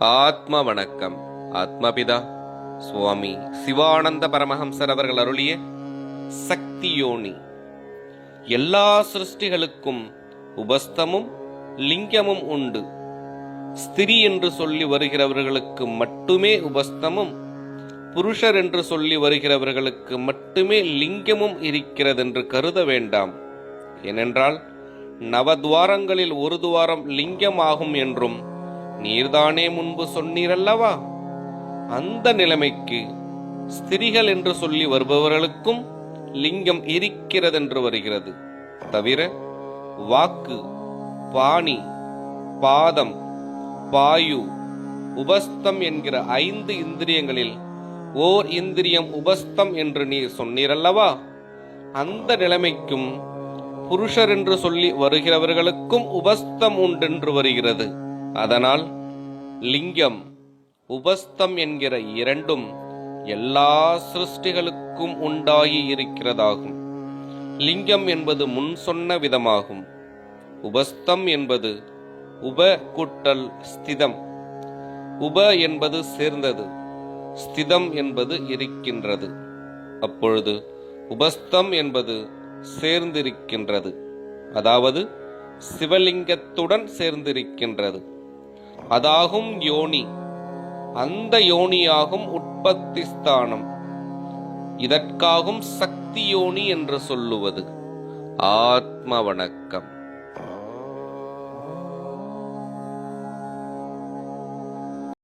ஆத்ம வணக்கம். ஆத்மபிதா சுவாமி சிவானந்த பரமஹம்சர் அவர்கள் அருளிய சக்தி யோனி. எல்லா சிருஷ்டிகளுக்கும் உபஸ்தமும் லிங்கமும் உண்டு. ஸ்திரீ என்று சொல்லி வருகிறவர்களுக்கு மட்டுமே உபஸ்தமும், புருஷர் என்று சொல்லி வருகிறவர்களுக்கு மட்டுமே லிங்கமும் இருக்கிறதென்று கருத வேண்டாம். ஏனென்றால் நவத்வாரங்களில் ஒரு துவாரம் லிங்கம் ஆகும் என்றும் நீர்தானே முன்பு சொன்னீரல்லவா? அந்த நிலைமைக்கு ஸ்திரீகள் என்று சொல்லி வருபவர்களுக்கும் லிங்கம் இருக்கிறதென்று வருகிறது. தவிர வாக்கு, பாணி, பாதம், பாயு, உபஸ்தம் என்கிற 5 இந்திரியங்களில் ஓர் இந்திரியம் உபஸ்தம் என்று நீர் சொன்னீரல்லவா? அந்த நிலைமைக்கும் புருஷர் என்று சொல்லி வருகிறவர்களுக்கும் உபஸ்தம் உண்டென்று வருகிறது. அதனால் லிங்கம், உபஸ்தம் என்கிற இரண்டும் எல்லா சிருஷ்டிகளுக்கும் உண்டாகி இருக்கிறதாகும். லிங்கம் என்பது முன் சொன்ன விதமாகும். உபஸ்தம் என்பது உப கூட்டல் ஸ்திதம். உப என்பது சேர்ந்தது, ஸ்திதம் என்பது இருக்கின்றது. அப்பொழுது உபஸ்தம் என்பது சேர்ந்திருக்கின்றது, அதாவது சிவலிங்கத்துடன் சேர்ந்திருக்கின்றது. அதாகும் யோனி. அந்த யோனியாகும் உற்பத்தி ஸ்தானம். இதற்காகும் சக்தி யோனி என்று சொல்லுவது. ஆத்ம வணக்கம்.